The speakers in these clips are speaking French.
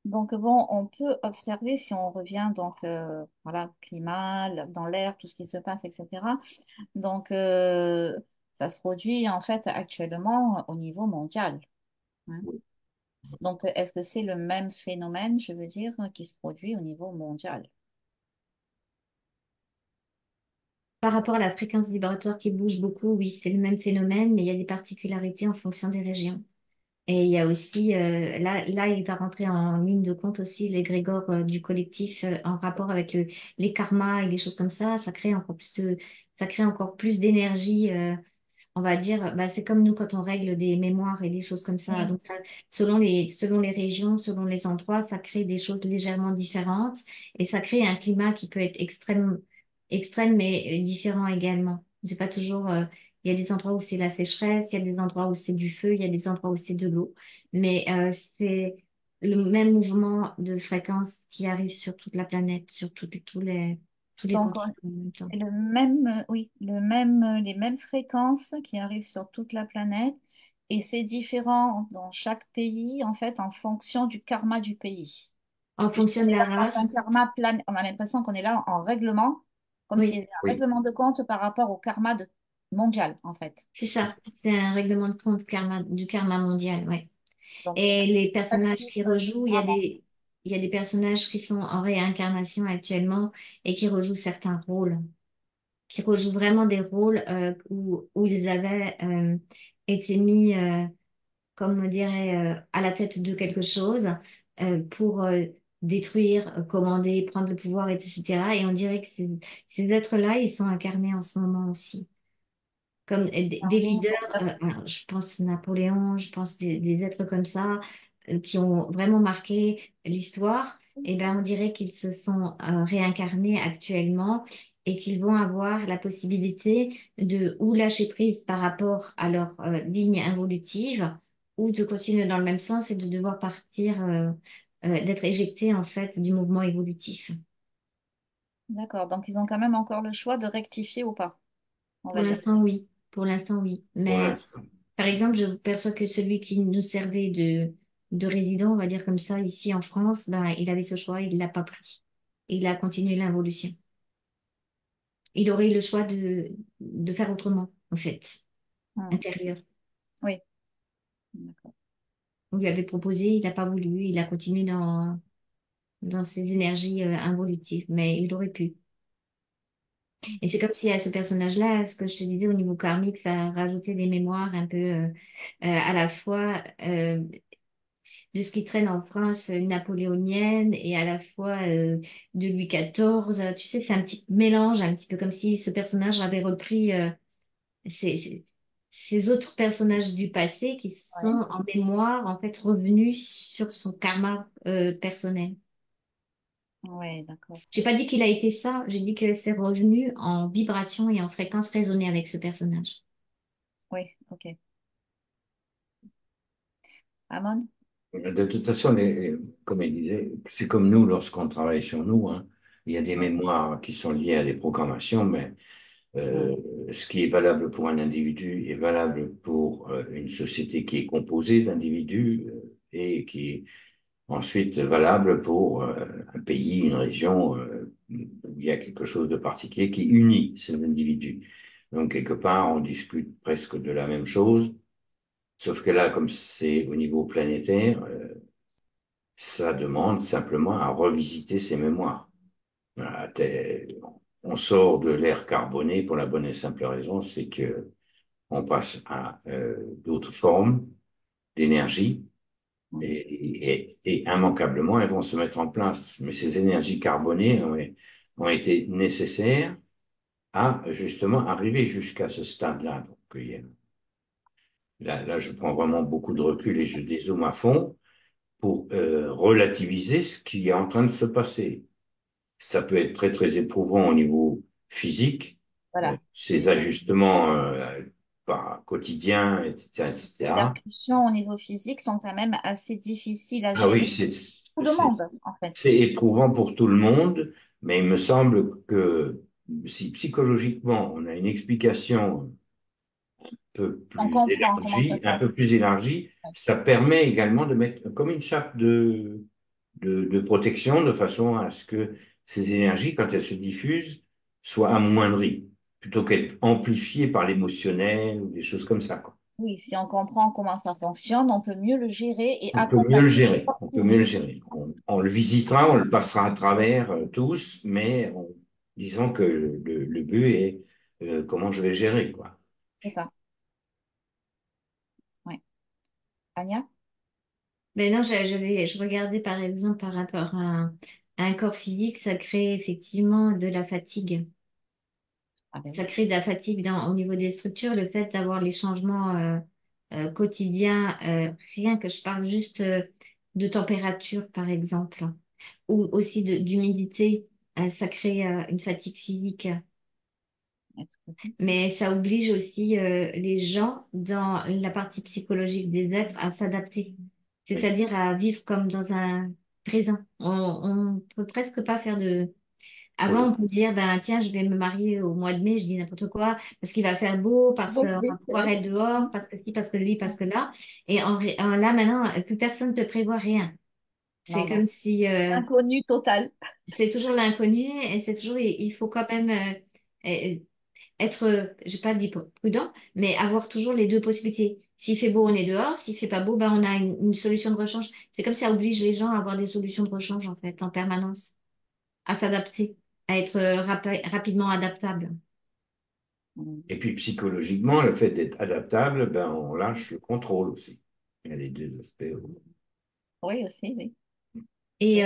Donc bon, on peut observer si on revient donc voilà climat, dans l'air, tout ce qui se passe, etc. Donc ça se produit en fait actuellement au niveau mondial, hein. Donc est-ce que c'est le même phénomène, je veux dire, qui se produit au niveau mondial? Par rapport à la fréquence vibratoire qui bouge beaucoup, oui, c'est le même phénomène, mais il y a des particularités en fonction des régions. Et il y a aussi, là, il va rentrer en ligne de compte aussi l'égrégore du collectif en rapport avec les karmas et des choses comme ça. Ça crée encore plus d'énergie. On va dire, bah, c'est comme nous quand on règle des mémoires et des choses comme ça. Oui. Donc, ça, selon les régions, selon les endroits, ça crée des choses légèrement différentes et ça crée un climat qui peut être extrême mais différent également. C'est pas toujours, il y a des endroits où c'est la sécheresse, il y a des endroits où c'est du feu, il y a des endroits où c'est de l'eau, mais c'est le même mouvement de fréquence qui arrive sur toute la planète, sur tous les Donc continents en même temps. c'est le même, oui, le même, les mêmes fréquences qui arrivent sur toute la planète et c'est différent dans chaque pays en fait en fonction du karma du pays. En Puisqu'on fonction de est la là dans un race, karma plan, on a l'impression qu'on est là en règlement, comme s'il y oui. avait un règlement de compte par rapport au karma mondial, en fait. C'est ça, c'est un règlement de compte du karma mondial, ouais. Donc, Et les chaque personnages type qui rejouent, différemment. il y a des personnages qui sont en réincarnation actuellement et qui rejouent certains rôles, qui rejouent vraiment des rôles où ils avaient été mis, comme on dirait, à la tête de quelque chose pour détruire, commander, prendre le pouvoir, etc. Et on dirait que ces êtres-là, ils sont incarnés en ce moment aussi comme des Oui, leaders, pour ça. alors je pense Napoléon, je pense des êtres comme ça, qui ont vraiment marqué l'histoire, et ben on dirait qu'ils se sont réincarnés actuellement et qu'ils vont avoir la possibilité de ou lâcher prise par rapport à leur ligne évolutive, ou de continuer dans le même sens et de devoir partir, d'être éjectés en fait du mouvement évolutif. D'accord. Donc, ils ont quand même encore le choix de rectifier ou pas, on Pour va dire. l'instant, oui. Pour l'instant, oui. Pour Mais l'instant. par exemple, je perçois que celui qui nous servait de résident, on va dire comme ça, ici en France, ben, il avait ce choix, il l'a pas pris. Il a continué l'involution. Il aurait eu le choix de faire autrement, en fait, Hmm. intérieur. Oui. D'accord. On lui avait proposé, il n'a pas voulu, il a continué dans ses énergies involutives, mais il aurait pu. Et c'est comme si à ce personnage-là, ce que je te disais au niveau karmique, ça rajoutait des mémoires un peu à la fois de ce qui traîne en France napoléonienne et à la fois de Louis XIV. Tu sais, c'est un petit mélange, un petit peu comme si ce personnage avait repris ces, ces- ces autres personnages du passé qui sont Oui. en mémoire, en fait, revenus sur son karma personnel. Oui, d'accord. J'ai pas dit qu'il a été ça, j'ai dit que c'est revenu en vibration et en fréquence résonnée avec ce personnage. Oui, ok. Amon? De toute façon, comme il disait, c'est comme nous lorsqu'on travaille sur nous, hein. Il y a des Oui. mémoires qui sont liées à des programmations, mais Hmm. euh, ce qui est valable pour un individu est valable pour une société qui est composée d'individus et qui est ensuite valable pour un pays, une région où il y a quelque chose de particulier qui unit ces individus. Donc, quelque part, on discute presque de la même chose, sauf que là, comme c'est au niveau planétaire, ça demande simplement à revisiter ses mémoires. Voilà, on sort de l'ère carbonée pour la bonne et simple raison, c'est que on passe à d'autres formes d'énergie et immanquablement elles vont se mettre en place. Mais ces énergies carbonées ont été nécessaires à justement arriver jusqu'à ce stade-là. Donc, là, je prends vraiment beaucoup de recul et je dézoome à fond pour relativiser ce qui est en train de se passer. Ça peut être très, très éprouvant au niveau physique, Voilà. ces ajustements quotidiens, etc., Les etc. percussions au niveau physique sont quand même assez difficiles à Ah oui, gérer. Tout le c'est, monde, en fait. c'est éprouvant pour tout le monde, mais il me semble que si psychologiquement on a une explication peu On plus comprend comment ça se un peu passe. plus élargie, Ouais. ça permet également de mettre comme une chape de protection de façon à ce que ces énergies, quand elles se diffusent, soient amoindries, plutôt qu'être amplifiées par l'émotionnel ou des choses comme ça, quoi. Oui, si on comprend comment ça fonctionne, on peut mieux le gérer et On peut mieux accompagner le le gérer, corps on peut mieux le physique. gérer. On le visitera, on le passera à travers tous, mais disons que le but est comment je vais gérer, quoi. C'est ça. Ouais. Anya? Mais non, je regardais par exemple par rapport à un corps physique, ça crée effectivement de la fatigue. Ah ben Ça oui. crée de la fatigue au niveau des structures, le fait d'avoir les changements quotidiens, rien que je parle juste de température par exemple, ou aussi d'humidité, ça crée une fatigue physique. Ouais, tout à fait. Mais ça oblige aussi les gens dans la partie psychologique des êtres à s'adapter, Oui, c'est-à-dire à vivre comme dans un présent. On peut presque pas faire de... Avant, on projet. peut dire, ben tiens, je vais me marier au mois de mai, je dis n'importe quoi, parce qu'il va faire beau, parce Bon, qu'on va oui, c'est pouvoir vrai. être dehors, parce que ci, parce que li, parce que là. Et là, maintenant, plus personne ne te prévoit rien. C'est Non, non. comme si Inconnu total. c'est toujours l'inconnu et c'est toujours, il faut quand même euh, être, j'ai pas dit prudent, mais avoir toujours les deux possibilités. S'il fait beau, on est dehors. S'il fait pas beau, ben on a une solution de rechange. C'est comme ça oblige les gens à avoir des solutions de rechange en fait, en permanence, à s'adapter, à être rapidement adaptable. Mm. Et puis psychologiquement, le fait d'être adaptable, ben, on lâche le contrôle aussi. Il y a les deux aspects. Oui, aussi, oui. Et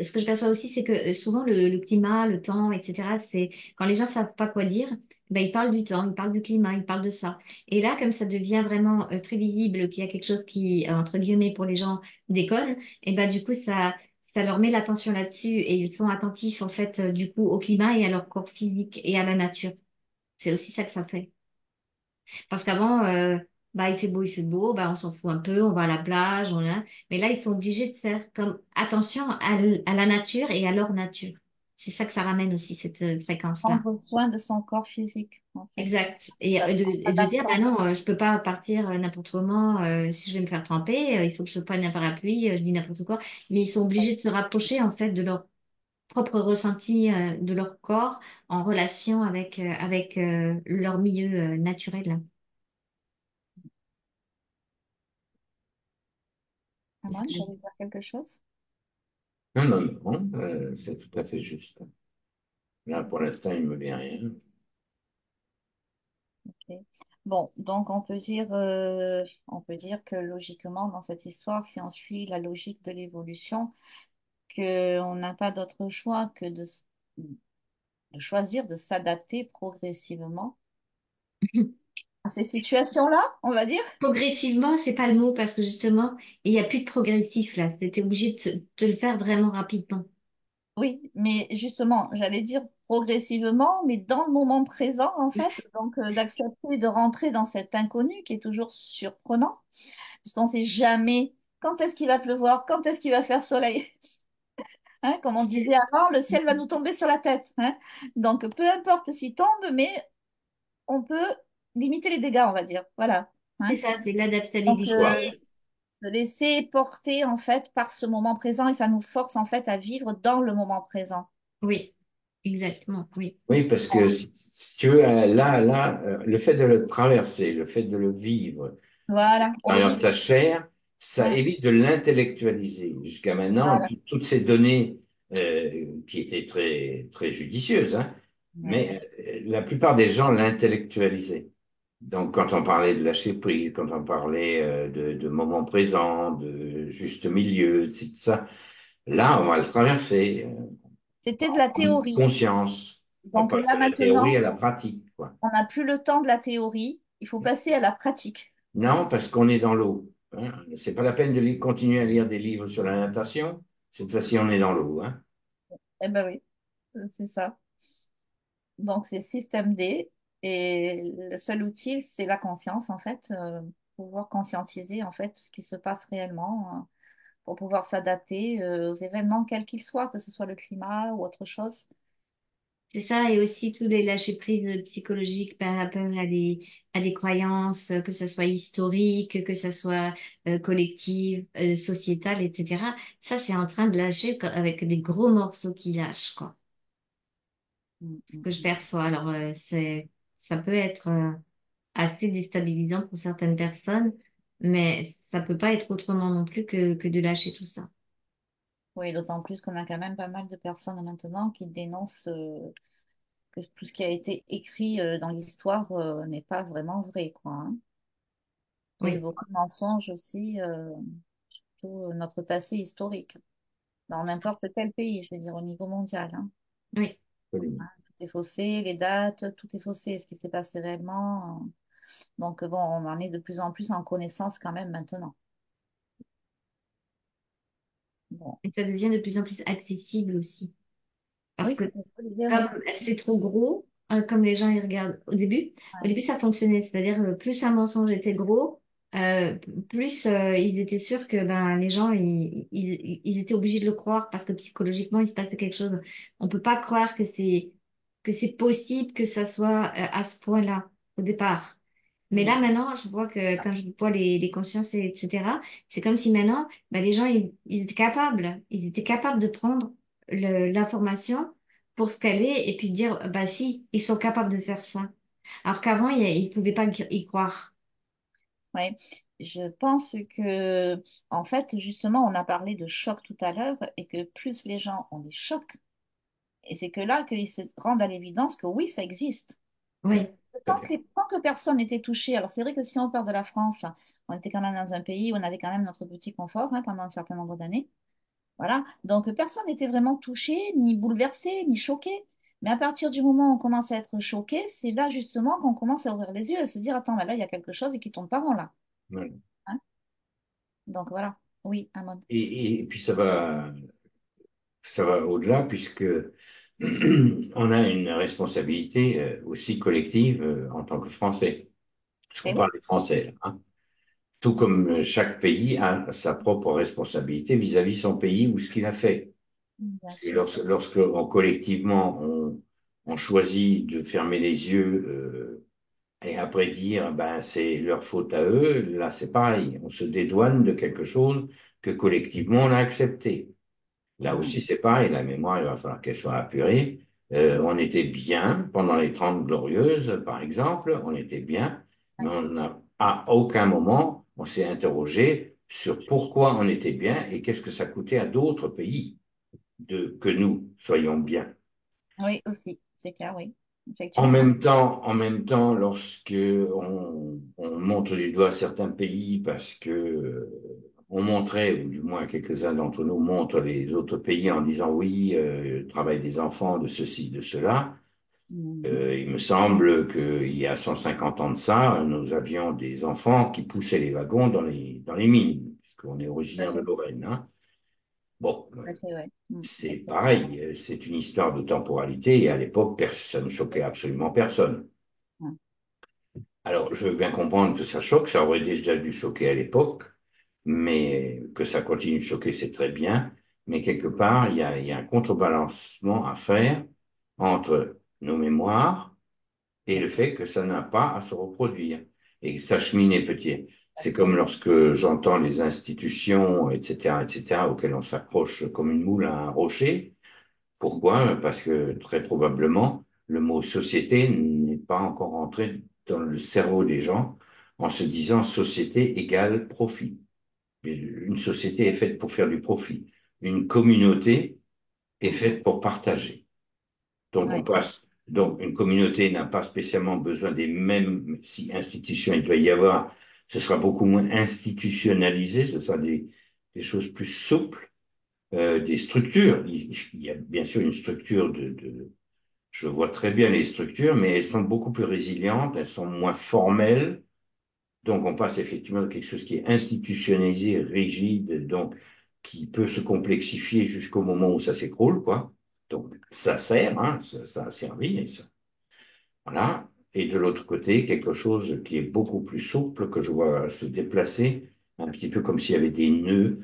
ce que je perçois aussi, c'est que souvent le climat, le temps, etc., c'est quand les gens savent pas quoi dire, ben, ils parlent du temps, ils parlent du climat, ils parlent de ça. Et là, comme ça devient vraiment très visible qu'il y a quelque chose qui, entre guillemets, pour les gens déconne, et ben du coup, ça leur met l'attention là-dessus et ils sont attentifs, en fait, du coup, au climat et à leur corps physique et à la nature. C'est aussi ça que ça fait. Parce qu'avant, bah, il fait beau, bah, on s'en fout un peu, on va à la plage, mais là, ils sont obligés de faire comme attention à la nature et à leur nature. C'est ça que ça ramène aussi, cette fréquence-là. Prendre soin de son corps physique, en fait. Exact. Et En et de dire, bah s'adaptant. non, je peux pas partir n'importe comment, si je vais me faire tremper, il faut que je prenne un parapluie, je dis n'importe quoi. Mais ils sont obligés de se rapprocher, en fait, de leur propre ressenti, de leur corps en relation avec leur milieu naturel. C'est ce Amand, que tu je- allais dire quelque chose? Non, non, non, c'est tout à fait juste. Là, pour l'instant, il ne me vient rien. Ok. Bon, donc on peut dire que logiquement, dans cette histoire, si on suit la logique de l'évolution, qu'on n'a pas d'autre choix que de choisir de s'adapter progressivement à ces situations-là, on va dire. Progressivement, c'est pas le mot parce que justement, il n'y a plus de progressif là. C'était obligé de le faire vraiment rapidement. Oui, mais justement, j'allais dire progressivement, mais dans le moment présent, en fait, donc d'accepter de rentrer dans cet inconnu qui est toujours surprenant, puisqu'on ne sait jamais quand est-ce qu'il va pleuvoir, quand est-ce qu'il va faire soleil. Hein, comme on disait avant, le ciel va nous tomber sur la tête. Hein. Donc, peu importe s'il tombe, mais on peut limiter les dégâts, on va dire. Voilà. C'est Hein. ça, c'est Donc, Soit. l'adaptabilité. se laisser porter en fait par ce moment présent et ça nous force en fait à vivre dans le moment présent. Oui, exactement, oui. Oui, parce que si tu veux, le fait de le traverser, le fait de le vivre, Voilà, on le dans vit. sa chair, ça Ouais, évite de l'intellectualiser. Jusqu'à maintenant, voilà. toutes ces données qui étaient très, très judicieuses, hein, Ouais. mais la plupart des gens l'intellectualisaient. Donc, quand on parlait de lâcher prise, quand on parlait de moment présent, de juste milieu, de ci, de ça, là, on va le traverser. C'était de la Prendre théorie. conscience. On Donc passe là de la théorie à maintenant, la pratique, quoi. on n'a plus le temps de la théorie, il faut passer à la pratique. Non, parce qu'on est dans l'eau. Hein. C'est pas la peine de continuer à lire des livres sur la natation. Cette fois-ci, on est dans l'eau. Hein. Eh ben oui, c'est ça. Donc c'est système D et le seul outil, c'est la conscience en fait, pouvoir conscientiser en fait ce qui se passe réellement pour pouvoir s'adapter aux événements quels qu'ils soient, que ce soit le climat ou autre chose. C'est ça, et aussi tous les lâcher-prise psychologiques par rapport à des croyances, que ce soit historiques, que ce soit collectives, sociétales, etc. Ça, c'est en train de lâcher avec des gros morceaux qui lâchent, quoi, Mm, mm, que je mm. perçois. Alors, ça peut être assez déstabilisant pour certaines personnes, mais ça peut pas être autrement non plus que de lâcher tout ça. Oui, d'autant plus qu'on a quand même pas mal de personnes maintenant qui dénoncent que tout ce qui a été écrit dans l'histoire n'est pas vraiment vrai, quoi, hein. Il y a eu Oui, beaucoup de mensonges aussi, surtout notre passé historique, dans n'importe quel pays, je veux dire, au niveau mondial, hein. oui. Tout est faussé, les dates, tout est faussé, ce qui s'est passé réellement. Donc, bon, on en est de plus en plus en connaissance quand même maintenant. Bon. Et ça devient de plus en plus accessible aussi. Parce Oui, que c'est ce que je veux dire, comme oui. c'est trop gros, comme les gens y regardent au Ouais. début ça fonctionnait, c'est-à-dire plus un mensonge était gros, plus ils étaient sûrs que ben les gens ils étaient obligés de le croire parce que psychologiquement il se passait quelque chose. On peut pas croire que c'est possible que ça soit à ce point-là au départ. Mais Mm. là maintenant, je vois que quand je vois les consciences etc. C'est comme si maintenant ben, les gens ils étaient capables de prendre l'information pour ce qu'elle est et puis dire, bah si, ils sont capables de faire ça. Alors qu'avant, ils pouvaient pas y croire. Ouais. Je pense que, en fait, justement, on a parlé de choc tout à l'heure et que plus les gens ont des chocs, et c'est que là qu'ils se rendent à l'évidence que oui, ça existe. Oui, Tout à fait. Tant que personne n'était touché, alors c'est vrai que si on part de la France, on était quand même dans un pays où on avait quand même notre petit confort hein, pendant un certain nombre d'années. Voilà. Donc personne n'était vraiment touché, ni bouleversé, ni choqué. Mais à partir du moment où on commence à être choqué, c'est là justement qu'on commence à ouvrir les yeux et se dire, attends, mais là, il y a quelque chose qui tourne pas rond là. Voilà. Hein. Donc voilà. Oui, Amon. Et puis ça va au-delà puisque on a une responsabilité aussi collective en tant que Français. Parce qu'on Et oui, parle des Français, là, hein. Tout comme chaque pays a sa propre responsabilité vis-à-vis son pays ou ce qu'il a fait. bien Et sûr. lorsque collectivement on choisit de fermer les yeux et après dire ben c'est leur faute à eux, là c'est pareil, on se dédouane de quelque chose que collectivement on a accepté. Là Mm. aussi c'est pareil, la mémoire il va falloir qu'elle soit apurée. On était bien pendant les Trente Glorieuses, par exemple, on était bien, mais on n'a à aucun moment on s'est interrogé sur pourquoi on était bien et qu'est-ce que ça coûtait à d'autres pays de que nous soyons bien. Oui, aussi, c'est clair, oui. Effectivement. En même temps, lorsque on montre du doigt certains pays parce que on montrait, ou du moins quelques-uns d'entre nous montrent les autres pays en disant oui, travail des enfants, de ceci, de cela. Mm. Il me semble qu'il y a 150 ans de ça, nous avions des enfants qui poussaient les wagons dans les mines, puisqu'on est Tout à originaire de fait, Lorraine, hein. Bon, tout à fait, ouais. Mm. c'est Exactement. pareil, c'est une histoire de temporalité et à l'époque, ça ne choquait absolument personne. Mm. Alors, je veux bien comprendre que ça choque, ça aurait déjà dû choquer à l'époque, mais que ça continue de choquer, c'est très bien. Mais quelque part, il y a un contrebalancement à faire entre nos mémoires et le Oui, fait que ça n'a pas à se reproduire et s'acheminer petit. tout à C'est fait. comme lorsque j'entends les institutions, etc., auxquelles on s'accroche comme une moule à un rocher. Pourquoi? Parce que très probablement, le mot société n'est pas encore entré dans le cerveau des gens en se disant société égale profit. Une société est faite pour faire du profit. Une communauté est Mm. faite pour partager. Donc on Ouais. passe, donc une communauté n'a pas spécialement besoin des mêmes, si institutions il doit y avoir, ce sera beaucoup moins institutionnalisé, ce sera des choses plus souples, des structures. Il y a bien sûr une structure je vois très bien les structures, mais elles sont beaucoup plus résilientes, elles sont moins formelles. Donc, on passe effectivement de quelque chose qui est institutionnalisé, rigide, donc qui peut se complexifier jusqu'au moment où ça s'écroule, quoi. Donc, ça sert, hein, ça a servi, et ça. Voilà. Et de l'autre côté, quelque chose qui est beaucoup plus souple, que je vois se déplacer, un petit peu comme s'il y avait des nœuds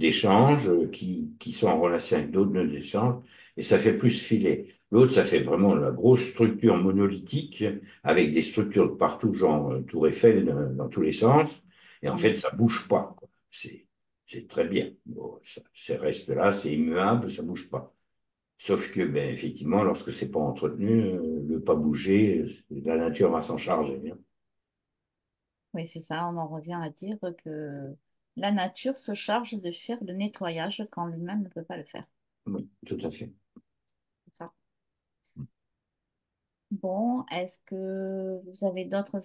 d'échange qui sont en relation avec d'autres nœuds d'échange et ça fait plus filet. L'autre, ça fait vraiment la grosse structure monolithique avec des structures de partout, genre Tour Eiffel dans tous les sens. Et en fait, Mm. ça bouge pas, quoi. C'est très bien. Bon, ça reste là, c'est immuable, ça bouge pas. Sauf que, ben, effectivement, lorsque c'est pas entretenu, le pas bouger, la nature va s'en charger, hein. Oui, c'est ça, on en revient à dire que la nature se charge de faire le nettoyage quand l'humain ne peut pas le faire. Oui, tout à fait. C'est ça. Bon, est-ce que vous avez d'autres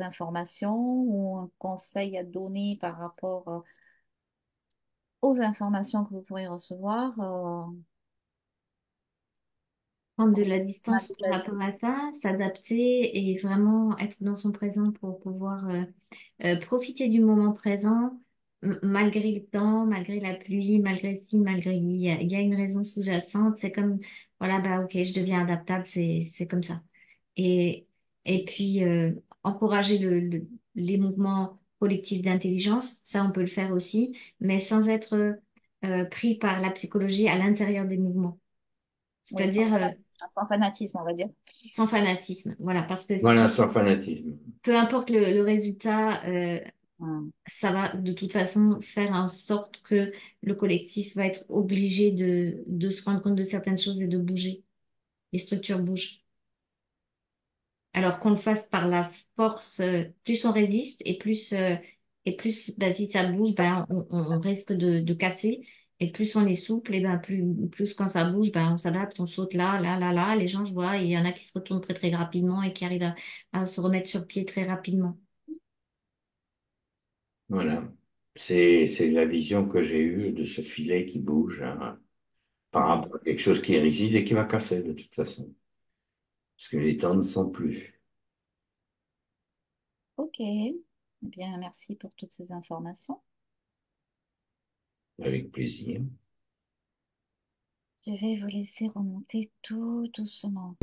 informations ou un conseil à donner par rapport aux informations que vous pourrez recevoir Prendre de la en distance par actualité? rapport à ça, s'adapter et vraiment être dans son présent pour pouvoir profiter du moment présent, malgré le temps, malgré la pluie, malgré ci, malgré il y a une raison sous-jacente. C'est comme, voilà, bah ok, je deviens adaptable, c'est comme ça. Et, et puis, encourager les mouvements collectifs d'intelligence, ça, on peut le faire aussi, mais sans être pris par la psychologie à l'intérieur des mouvements. Oui, C'est-à-dire sans fanatisme, on va dire. sans fanatisme. Voilà, parce que Voilà, sans fanatisme. peu importe le résultat, Hmm. ça va de toute façon faire en sorte que le collectif va être obligé de se rendre compte de certaines choses et de bouger. Les structures bougent. Alors qu'on le fasse par la force, plus on résiste et plus bah, si ça bouge, ben, on risque de casser. Et plus on est souple, et ben plus quand ça bouge, ben, on s'adapte, on saute là, là, là, là. Les gens, je vois, il y en a qui se retournent très, très rapidement et qui arrivent à se remettre sur pied très rapidement. Voilà. C'est la vision que j'ai eue de ce filet qui bouge, hein, par Oui, rapport à quelque chose qui est rigide et qui va casser de toute façon. Parce que les temps ne sont plus. ok. Eh bien, merci pour toutes ces informations. Avec plaisir. Je vais vous laisser remonter tout doucement.